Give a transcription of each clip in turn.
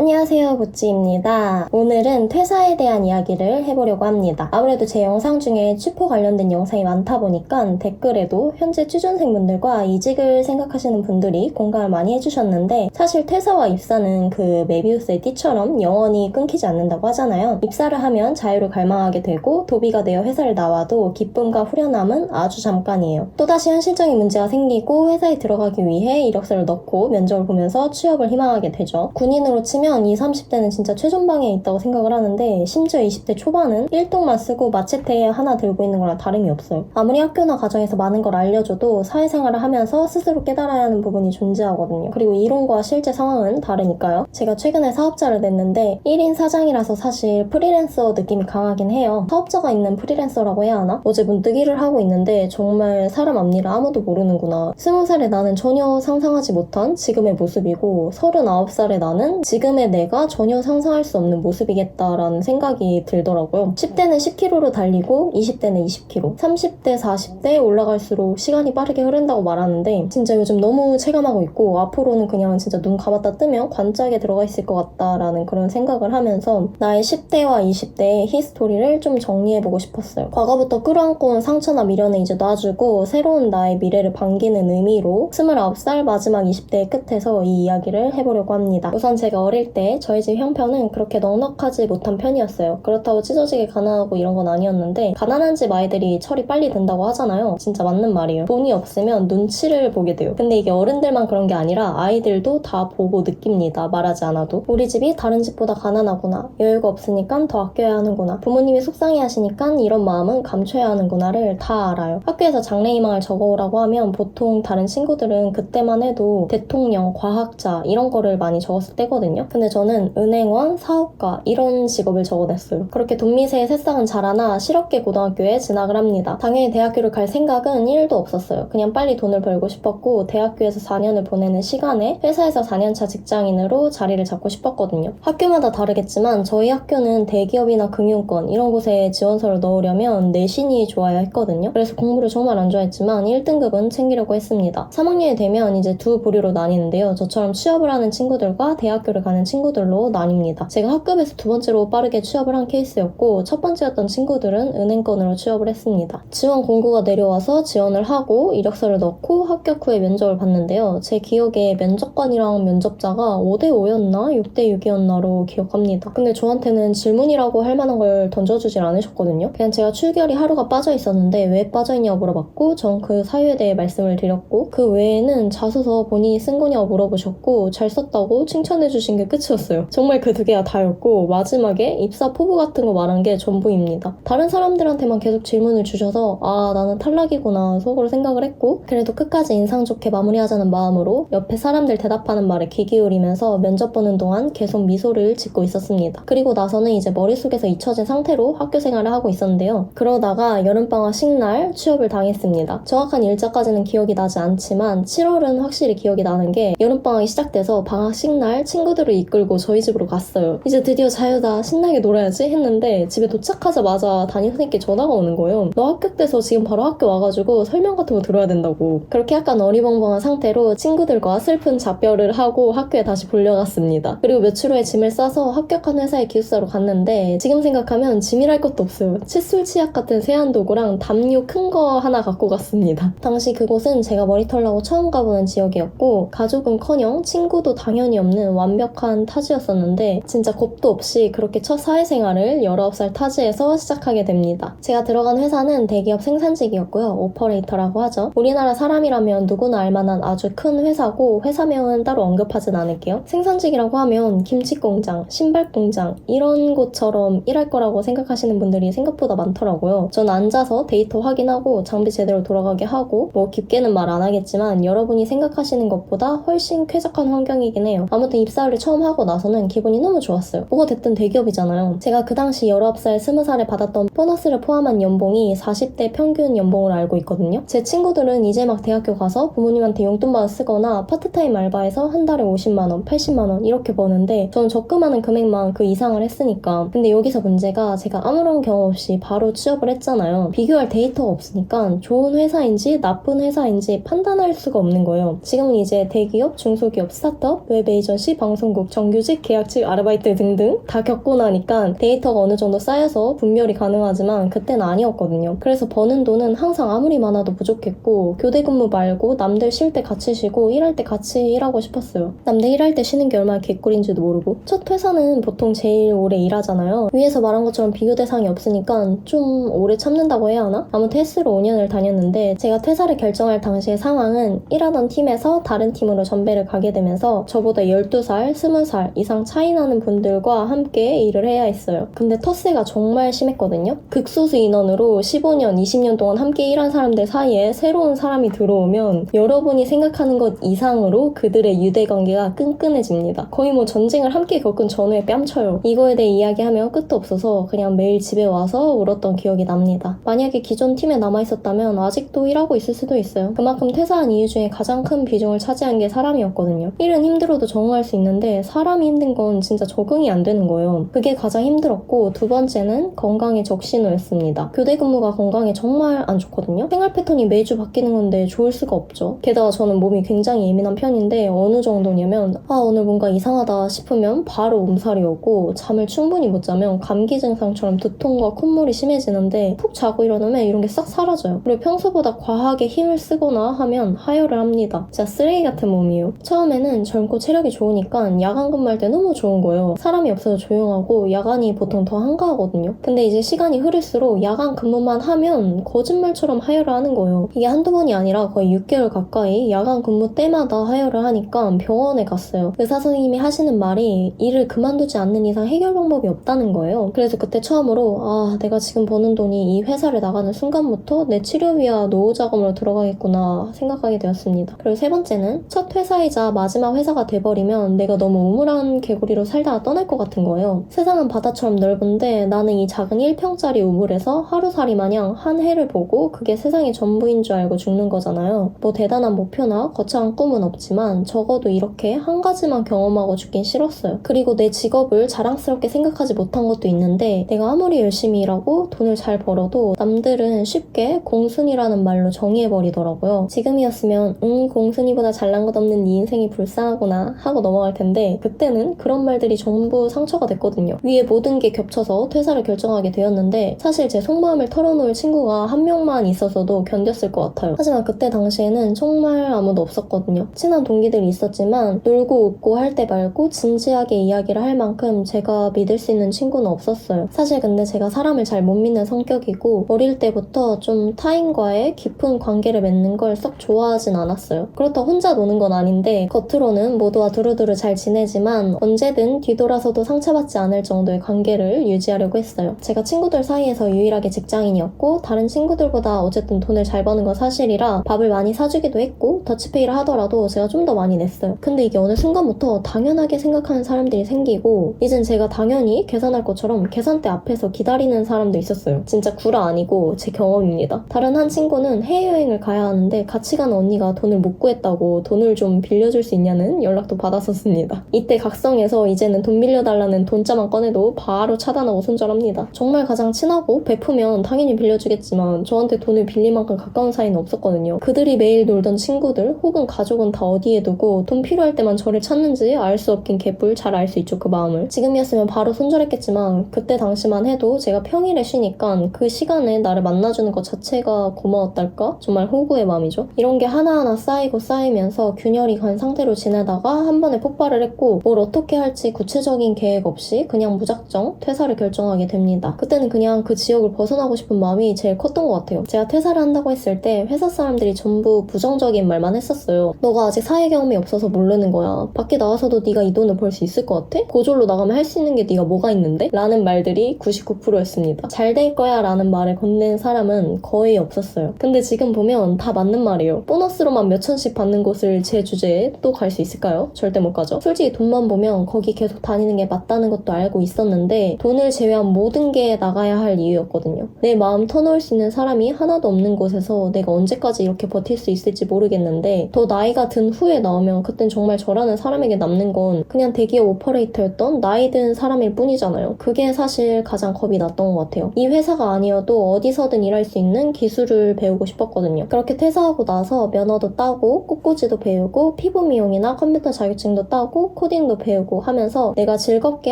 안녕하세요, 보찌입니다. 오늘은 퇴사에 대한 이야기를 해보려고 합니다. 아무래도 제 영상 중에 취포 관련된 영상이 많다 보니까 댓글에도 현재 취준생분들과 이직을 생각하시는 분들이 공감을 많이 해주셨는데, 사실 퇴사와 입사는 그 메비우스의 띠처럼 영원히 끊기지 않는다고 하잖아요. 입사를 하면 자유를 갈망하게 되고 도비가 되어 회사를 나와도 기쁨과 후련함은 아주 잠깐이에요. 또다시 현실적인 문제가 생기고 회사에 들어가기 위해 이력서를 넣고 면접을 보면서 취업을 희망하게 되죠. 군인으로 치면 20, 30대는 진짜 최전방에 있다고 생각을 하는데, 심지어 20대 초반은 1동만 쓰고 마체테 하나 들고 있는 거랑 다름이 없어요. 아무리 학교나 가정에서 많은 걸 알려줘도 사회생활을 하면서 스스로 깨달아야 하는 부분이 존재하거든요. 그리고 이론과 실제 상황은 다르니까요. 제가 최근에 사업자를 냈는데 1인 사장이라서 사실 프리랜서 느낌이 강하긴 해요. 사업자가 있는 프리랜서라고 해야 하나? 어제 문득 일을 하고 있는데 정말 사람 앞일을 아무도 모르는구나. 20살의 나는 전혀 상상하지 못한 지금의 모습이고, 39살의 나는 지금의 내가 전혀 상상할 수 없는 모습이겠다라는 생각이 들더라고요. 10대는 10km로 달리고 20대는 20km, 30대, 40대 올라갈수록 시간이 빠르게 흐른다고 말하는데, 진짜 요즘 너무 체감하고 있고, 앞으로는 그냥 진짜 눈 감았다 뜨면 관짝에 들어가 있을 것 같다라는 그런 생각을 하면서 나의 10대와 20대의 히스토리를 좀 정리해보고 싶었어요. 과거부터 끌어안고 온 상처나 미련을 이제 놔주고 새로운 나의 미래를 반기는 의미로 29살 마지막 20대의 끝에서 이 이야기를 해보려고 합니다. 우선 제가 어릴 때 저희 집 형편은 그렇게 넉넉하지 못한 편이었어요. 그렇다고 찢어지게 가난하고 이런 건 아니었는데, 가난한 집 아이들이 철이 빨리 든다고 하잖아요. 진짜 맞는 말이에요. 돈이 없으면 눈치를 보게 돼요. 근데 이게 어른들만 그런 게 아니라 아이들도 다 보고 느낍니다. 말하지 않아도. 우리 집이 다른 집보다 가난하구나, 여유가 없으니까 더 아껴야 하는구나, 부모님이 속상해 하시니까 이런 마음은 감춰야 하는구나를 다 알아요. 학교에서 장래희망을 적어오라고 하면 보통 다른 친구들은 그때만 해도 대통령, 과학자 이런 거를 많이 적었을 때거든요. 근데 저는 은행원, 사업가 이런 직업을 적어냈어요. 그렇게 돈 미세의 새싹은 자라나 실업계 고등학교에 진학을 합니다. 당연히 대학교를 갈 생각은 1도 없었어요. 그냥 빨리 돈을 벌고 싶었고, 대학교에서 4년을 보내는 시간에 회사에서 4년차 직장인으로 자리를 잡고 싶었거든요. 학교마다 다르겠지만 저희 학교는 대기업이나 금융권 이런 곳에 지원서를 넣으려면 내신이 좋아야 했거든요. 그래서 공부를 정말 안 좋아했지만 1등급은 챙기려고 했습니다. 3학년이 되면 이제 두 부류로 나뉘는데요. 저처럼 취업을 하는 친구들과 대학교를 가는 친구들로 나뉩니다. 제가 학급에서 두 번째로 빠르게 취업을 한 케이스였고, 첫 번째였던 친구들은 은행권으로 취업을 했습니다. 지원 공고가 내려와서 지원을 하고 이력서를 넣고 합격 후에 면접을 봤는데요. 제 기억에 면접관이랑 면접자가 5대5였나 6대6이었나로 기억합니다. 근데 저한테는 질문이라고 할 만한 걸 던져주질 않으셨거든요. 그냥 제가 출결이 하루가 빠져 있었는데 왜 빠져있냐고 물어봤고, 전 그 사유에 대해 말씀을 드렸고, 그 외에는 자소서 본인이 쓴 거냐고 물어보셨고, 잘 썼다고 칭찬해주신 게 끝이었어요. 정말 그 두 개가 다였고, 마지막에 입사 포부 같은 거 말한 게 전부입니다. 다른 사람들한테만 계속 질문을 주셔서 나는 탈락이구나 속으로 생각을 했고, 그래도 끝까지 인상 좋게 마무리하자는 마음으로 옆에 사람들 대답하는 말에 귀 기울이면서 면접 보는 동안 계속 미소를 짓고 있었습니다. 그리고 나서는 이제 머릿속에서 잊혀진 상태로 학교 생활을 하고 있었는데요. 그러다가 여름방학 식날 취업을 당했습니다. 정확한 일자까지는 기억이 나지 않지만 7월은 확실히 기억이 나는 게, 여름방학이 시작돼서 방학 식날 친구들을 이끌고 저희 집으로 갔어요. 이제 드디어 자유다, 신나게 놀아야지 했는데 집에 도착하자마자 담임선생님께 전화가 오는 거예요. 너 합격돼서 지금 바로 학교 와가지고 설명 같은 거 들어야 된다고. 그렇게 약간 어리벙벙한 상태로 친구들과 슬픈 작별을 하고 학교에 다시 불려갔습니다. 그리고 며칠 후에 짐을 싸서 합격한 회사의 기숙사로 갔는데, 지금 생각하면 짐이랄 것도 없어요. 칫솔 치약 같은 세안도구랑 담요 큰 거 하나 갖고 갔습니다. 당시 그곳은 제가 머리 털라고 처음 가보는 지역이었고, 가족은커녕 친구도 당연히 없는 완벽한 타지였었는데, 진짜 겁도 없이 그렇게 첫 사회생활을 19살 타지에서 시작하게 됩니다. 제가 들어간 회사는 대기업 생산직이었고요. 오퍼레이터라고 하죠. 우리나라 사람이라면 누구나 알만한 아주 큰 회사고, 회사명은 따로 언급하진 않을게요. 생산직이라고 하면 김치공장, 신발공장 이런 곳처럼 일할 거라고 생각하시는 분들이 생각보다 많더라고요. 전 앉아서 데이터 확인하고 장비 제대로 돌아가게 하고, 뭐 깊게는 말 안 하겠지만 여러분이 생각하시는 것보다 훨씬 쾌적한 환경이긴 해요. 아무튼 입사를 처음 하고 나서는 기분이 너무 좋았어요. 뭐가 됐든 대기업이잖아요. 제가 그 당시 19살, 20살에 받았던 보너스를 포함한 연봉이 40대 평균 연봉으로 알고 있거든요. 제 친구들은 이제 막 대학교 가서 부모님한테 용돈 받아 쓰거나 파트타임 알바해서 한 달에 50만원, 80만원 이렇게 버는데, 저는 적금하는 금액만 그 이상을 했으니까. 근데 여기서 문제가, 제가 아무런 경험 없이 바로 취업을 했잖아요. 비교할 데이터가 없으니까 좋은 회사인지 나쁜 회사인지 판단할 수가 없는 거예요. 지금은 이제 대기업, 중소기업, 스타트업, 웹 에이전시, 방송국, 정규직, 계약직, 아르바이트 등등 다 겪고 나니까 데이터가 어느 정도 쌓여서 분별이 가능하지만 그때는 아니었거든요. 그래서 버는 돈은 항상 아무리 많아도 부족했고 교대 근무 말고 남들 쉴 때 같이 쉬고 일할 때 같이 일하고 싶었어요. 남들 일할 때 쉬는 게 얼마나 개꿀인지도 모르고. 첫 회사는 보통 제일 오래 일하잖아요. 위에서 말한 것처럼 비교 대상이 없으니까 좀 오래 참는다고 해야 하나? 아무튼 횟수로 5년을 다녔는데 제가 퇴사를 결정할 당시의 상황은 일하던 팀에서 다른 팀으로 전배를 가게 되면서 저보다 12살, 20살 이상 차이 나는 분들과 함께 일을 해야 했어요. 근데 텃세가 정말 심했거든요. 극소수 인원으로 15년, 20년 동안 함께 일한 사람들 사이에 새로운 사람이 들어오면 여러분이 생각하는 것 이상으로 그들의 유대관계가 끈끈해집니다. 거의 뭐 전쟁을 함께 겪은 전후에 뺨쳐요. 이거에 대해 이야기하면 끝도 없어서 그냥 매일 집에 와서 울었던 기억이 납니다. 만약에 기존 팀에 남아있었다면 아직도 일하고 있을 수도 있어요. 그만큼 퇴사한 이유 중에 가장 큰 비중을 차지한 게 사람이었거든요. 일은 힘들어도 적응할 수 있는데 사람이 힘든 건 진짜 적응이 안 되는 거예요. 그게 가장 힘들었고 두 번째는 건강의 적신호였습니다. 교대 근무가 건강에 정말 안 좋거든요. 생활 패턴이 매주 바뀌는 건데 좋을 수가 없죠. 게다가 저는 몸이 굉장히 예민한 편인데 어느 정도냐면 오늘 뭔가 이상하다 싶으면 바로 몸살이 오고 잠을 충분히 못 자면 감기 증상처럼 두통과 콧물이 심해지는데 푹 자고 일어나면 이런 게 싹 사라져요. 그리고 평소보다 과하게 힘을 쓰거나 하면 하혈을 합니다. 진짜 쓰레기 같은 몸이에요. 처음에는 젊고 체력이 좋으니까 야간 근무할 때 너무 좋은 거예요. 사람이 없어서 조용하고 야간이 보통 더 한가하거든요. 근데 이제 시간이 흐를수록 야간 근무만 하면 거짓말처럼 하혈을 하는 거예요. 이게 한두 번이 아니라 거의 6개월 가까이 야간 근무 때마다 하혈을 하니까 병원에 갔어요. 의사 선생님이 하시는 말이 일을 그만두지 않는 이상 해결 방법이 없다는 거예요. 그래서 그때 처음으로 내가 지금 버는 돈이 이 회사를 나가는 순간부터 내 치료비와 노후 자금으로 들어가겠구나 생각하게 되었습니다. 그리고 세 번째는 첫 회사이자 마지막 회사가 돼버리면 내가 너무 우물한 개구리로 살다가 떠날 것 같은 거예요. 세상은 바다처럼 넓은데 나는 이 작은 1평짜리 우물에서 하루살이 마냥 한 해를 보고 그게 세상의 전부인 줄 알고 죽는 거잖아요. 뭐 대단한 목표나 거창한 꿈은 없지만 적어도 이렇게 한 가지만 경험하고 죽긴 싫었어요. 그리고 내 직업을 자랑스럽게 생각하지 못한 것도 있는데 내가 아무리 열심히 일하고 돈을 잘 벌어도 남들은 쉽게 공순이라는 말로 정의해버리더라고요. 지금이었으면 공순이보다 잘난 것 없는 네 인생이 불쌍하구나 하고 넘어갈 텐데 그때는 그런 말들이 전부 상처가 됐거든요. 위에 모든 게 겹쳐서 퇴사를 결정하게 되었는데 사실 제 속마음을 털어놓을 친구가 한 명만 있었어도 견뎠을 것 같아요. 하지만 그때 당시에는 정말 아무도 없었거든요. 친한 동기들이 있었지만 놀고 웃고 할 때 말고 진지하게 이야기를 할 만큼 제가 믿을 수 있는 친구는 없었어요. 사실 근데 제가 사람을 잘 못 믿는 성격이고 어릴 때부터 좀 타인과의 깊은 관계를 맺는 걸 썩 좋아하진 않았어요. 그렇다고 혼자 노는 건 아닌데 겉으로는 모두와 두루두루 잘 지내지만 언제든 뒤돌아서도 상처받지 않을 정도의 관계를 유지하려고 했어요. 제가 친구들 사이에서 유일하게 직장인이었고 다른 친구들보다 어쨌든 돈을 잘 버는 건 사실이라 밥을 많이 사주기도 했고 더치페이를 하더라도 제가 좀 더 많이 냈어요. 근데 이게 어느 순간부터 당연하게 생각하는 사람들이 생기고 이젠 제가 당연히 계산할 것처럼 계산대 앞에서 기다리는 사람도 있었어요. 진짜 구라 아니고 제 경험입니다. 다른 한 친구는 해외여행을 가야 하는데 같이 가는 언니가 돈을 못 구했다고 돈을 좀 빌려줄 수 있냐는 연락도 받았었습니다. 이때 각성해서 이제는 돈 빌려달라는 돈자만 꺼내도 바로 차단하고 손절합니다. 정말 가장 친하고 베푸면 당연히 빌려주겠지만 저한테 돈을 빌릴 만큼 가까운 사이는 없었거든요. 그들이 매일 놀던 친구들 혹은 가족은 다 어디에 두고 돈 필요할 때만 저를 찾는지 알 수 없긴 개뿔 잘 알 수 있죠 그 마음을. 지금이었으면 바로 손절했겠지만 그때 당시만 해도 제가 평일에 쉬니까 그 시간에 나를 만나주는 것 자체가 고마웠달까? 정말 호구의 마음이죠. 이런 게 하나하나 쌓이고 쌓이면서 균열이 간 상태로 지내다가 한 번에 폭발을 했고 뭘 어떻게 할지 구체적인 계획 없이 그냥 무작정 퇴사를 결정하게 됩니다. 그때는 그냥 그 지역을 벗어나고 싶은 마음이 제일 컸던 것 같아요. 제가 퇴사를 한다고 했을 때 회사 사람들이 전부 부정적인 말만 했었어요. 너가 아직 사회 경험이 없어서 모르는 거야. 밖에 나와서도 네가 이 돈을 벌 수 있을 것 같아? 고졸로 나가면 할 수 있는 게 네가 뭐가 있는데? 라는 말들이 99%였습니다. 잘 될 거야 라는 말을 건넨 사람은 거의 없었어요. 근데 지금 보면 다 맞는 말이에요. 보너스로만 몇천씩 받는 곳을 제 주제에 또 갈 수 있을까요? 절대 못 가죠. 솔직히 돈만 보면 거기 계속 다니는 게 맞다는 것도 알고 있었는데 돈을 제외한 모든 게 나가야 할 이유였거든요. 내 마음 터놓을 수 있는 사람이 하나도 없는 곳에서 내가 언제까지 이렇게 버틸 수 있을지 모르겠는데 더 나이가 든 후에 나오면 그땐 정말 저라는 사람에게 남는 건 그냥 대기업 오퍼레이터였던 나이 든 사람일 뿐이잖아요. 그게 사실 가장 겁이 났던 것 같아요. 이 회사가 아니어도 어디서든 일할 수 있는 기술을 배우고 싶었거든요. 그렇게 퇴사하고 나서 면허도 따고 꽃꽂이도 배우고 피부 미용이나 컴퓨터 자격증도 따고 코딩도 배우고 하면서 내가 즐겁게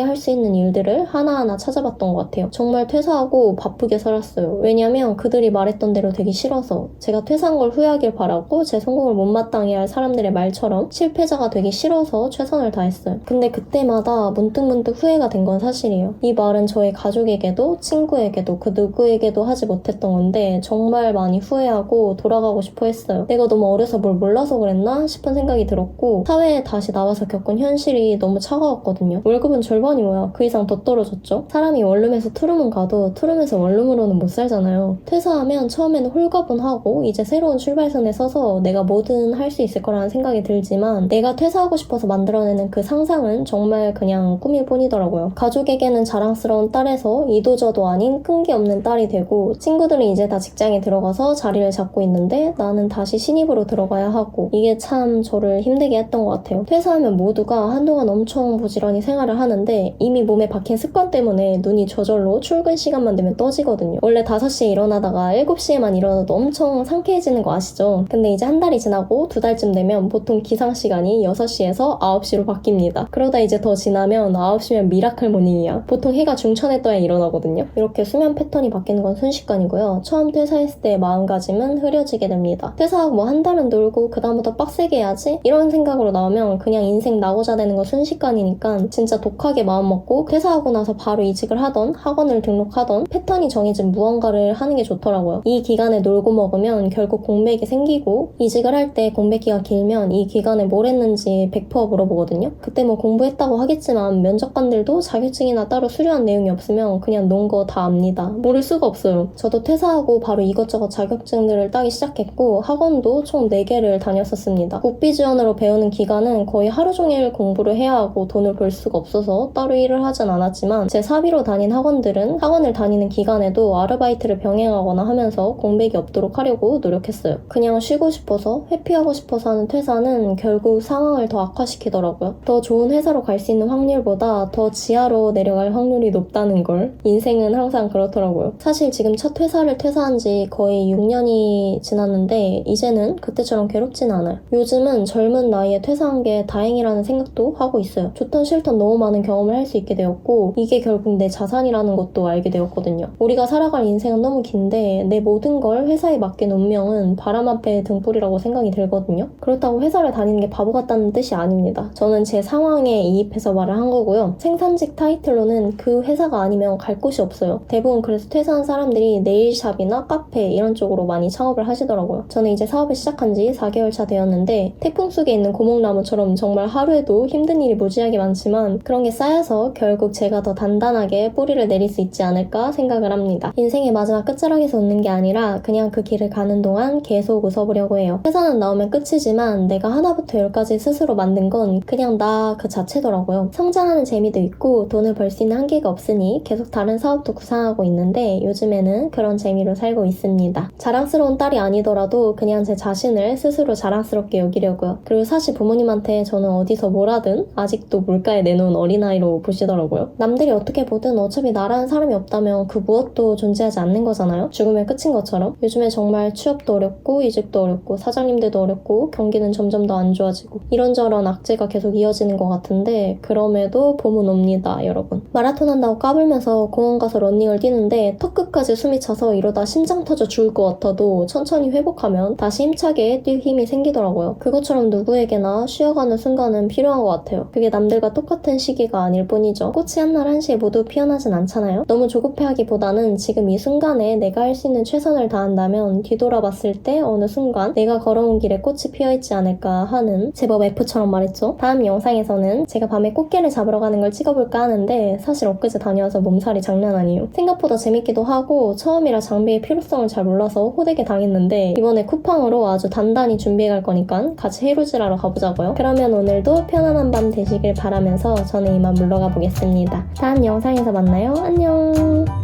할 수 있는 일들을 하나하나 찾아봤던 것 같아요. 정말 퇴사하고 바쁘게 살았어요. 왜냐면 그들이 말했던 대로 되기 싫어서. 제가 퇴사한 걸 후회하길 바라고 제 성공을 못마땅해 할 사람들의 말처럼 실패자가 되기 싫어서 최선을 다했어요. 근데 그때마다 문득문득 후회가 된 건 사실이에요. 이 말은 저의 가족에게도 친구에게도 그 누구에게도 하지 못했던 건데 정말 많이 후회하고 돌아가고 싶어 했어요. 내가 너무 어려서 뭘 몰라서 그랬나 싶은 생각이 들었고 사회에 다시 나와서 겪은 현실이 너무 차가웠거든요. 월급은 절반이 뭐야. 그 이상 더 떨어졌죠. 사람이 원룸에서 투룸은 가도 투룸에서 원룸으로는 못 살잖아요. 퇴사하면 처음에는 홀가분하고 이제 새로운 출발선에 서서 내가 뭐든 할 수 있을 거라는 생각이 들지만 내가 퇴사하고 싶어서 만들어내는 그 상상은 정말 그냥 꿈일 뿐이더라고요. 가족에게는 자랑스러운 딸에서 이도저도 아닌 끈기 없는 딸이 되고 친구들은 이제 다 직장에 들어가서 자리를 잡고 있는데 나는 다시 신입으로 들어가야 하고 이게 참 저를 힘들게 했던 것 같아요. 퇴사하면 모두가 한동안 엄청 부지런히 생활을 하는데 이미 몸에 박힌 습관 때문에 눈이 저절로 출근 시간만 되면 떠지거든요. 원래 5시에 일어나다가 7시에만 일어나도 엄청 상쾌해지는 거 아시죠? 근데 이제 한 달이 지나고 2달쯤 되면 보통 기상 시간이 6시에서 9시로 바뀝니다. 그러다 이제 더 지나면 9시면 미라클 모닝이야. 보통 해가 중천에 떠야 일어나거든요. 이렇게 수면 패턴이 바뀌는 건 순식간이고요. 처음 퇴사했을 때의 마음가짐은 흐려지게 됩니다. 퇴사하고 뭐 한 달은 놀고 그 다음부터 빡세게 해야지? 이런 생각으로 나오면 그냥 인생 나고자 되는 거 순식간이니까 진짜 독하게 마음먹고 퇴사하고 나서 바로 이직을 하던 학원을 등록하던 패턴이 정해진 무언가를 하는 게 좋더라고요. 이 기간에 놀고 먹으면 결국 공백이 생기고 이직을 할 때 공백기가 길면 이 기간에 뭘 했는지 100% 물어보거든요. 그때 뭐 공부했다고 하겠지만 면접관들도 자격증이나 따로 수료한 내용이 없으면 그냥 논 거 다 압니다. 모를 수가 없어요. 저도 퇴사하고 바로 이것저것 자격증들을 따기 시작했고 학원도 총 4개를 다녔었습니다. 국비 지원으로 배우는 기간은 거의 하루 종일 공부를 해야 하고 돈을 벌 수가 없어서 따로 일을 하진 않았지만 제 사비로 다닌 학원들은 학원을 다니는 기간에도 아르바이트를 병행하거나 하면서 공백이 없도록 하려고 노력했어요. 그냥 쉬고 싶어서 회피하고 싶어서 하는 퇴사는 결국 상황을 더 악화시키더라고요. 더 좋은 회사로 갈 수 있는 확률보다 더 지하로 내려갈 확률이 높다는 걸. 인생은 항상 그렇더라고요. 사실 지금 첫 회사를 퇴사한 지 거의 6년이 지났는데 이제는 그때처럼 괴롭진 않아요. 요즘은 젊은 나이에 퇴사한 게 다행이라는 생각도 하고 있어요. 좋든 싫든 너무 많은 경험을 할 수 있게 되었고 이게 결국 내 자산이라는 것도 알게 되었거든요. 우리가 살아갈 인생은 너무 긴데 내 모든 걸 회사에 맡긴 운명은 바람 앞에 등불이라고 생각이 들거든요. 그렇다고 회사를 다니는 게 바보 같다는 뜻이 아닙니다. 저는 제 상황에 이입해서 말을 한 거고요. 생산직 타이틀로는 그 회사가 아니면 갈 곳이 없어요. 대부분 그래서 퇴사한 사람들이 네일샵이나 카페 이런 쪽으로 많이 창업을 하시더라고요. 저는 이제 사업을 시작한 지 4개월 차 되었는데 태풍 속에 있는 고목나무처럼 정말 하루에도 힘든 일이 무지하게 많지만 그런 게 쌓여서 결국 제가 더 단단하게 뿌리를 내릴 수 있지 않을까 생각을 합니다. 인생의 마지막 끝자락에서 웃는 게 아니라 그냥 그 길을 가는 동안 계속 웃어보려고 해요. 회사는 나오면 끝이지만 내가 하나부터 열까지 스스로 만든 건 그냥 나 그 자체더라고요. 성장하는 재미도 있고 돈을 벌 수 있는 한계가 없으니 계속 다른 사업도 구상하고 있는데 요즘에는 그런 재미로 살고 있습니다. 자랑스러운 딸이 아니더라도 그냥 제 자신을 스스로 자랑스럽게 여기려고요. 그리고 사실 부모님한테 저는 어디서 뭘 하든 아직도 물가에 내놓은 어린아이로 보시더라고요. 남들이 어떻게 보든 어차피 나라는 사람이 없다면 그 무엇도 존재하지 않는 거잖아요. 죽으면 끝인 것처럼. 요즘에 정말 취업도 어렵고 이직도 어렵고 사장님들도 어렵고 경기는 점점 더 안 좋아지고 이런저런 악재가 계속 이어지는 것 같은데 그럼에도 봄은 옵니다, 여러분. 마라톤 한다고 까불면서 공원 가서 러닝을 뛰는데 턱끝까지 숨이 차서 이러다 심장 터져 죽을 것 같아도 천천히 회복하면 다시 힘차게 뛸 힘이 생기더라고요. 그것처럼 누구에게나 쉬어가는 순간은 필요한 것 같아요. 그게 남들과 똑같은 시기가 아닐 뿐이죠. 꽃이 한날 한시에 모두 피어나진 않잖아요. 너무 조급해하기보다는 지금 이 순간에 내가 할 수 있는 최선을 다한다면 뒤돌아봤을 때 어느 순간 내가 걸어온 길에 꽃이 피어있지 않을까 하는 제법 F처럼 말했죠. 다음 영상에서는 제가 밤에 꽃게를 잡으러 가는 걸 찍어볼까 하는데 사실 엊그제 다녀와서 몸살이 장난 아니에요. 생각보다 재밌기도 하고 처음이라 장비의 필요성을 잘 몰라서 호되게 당했는데 이번에 쿠팡으로 아주 단단히 준비해 갈 거니까 같이 해루질하러 가보자고요. 그러면 오늘도 편안한 밤 되시길 바라면서 저는 이만 물러가 보겠습니다. 다음 영상에서 만나요. 안녕.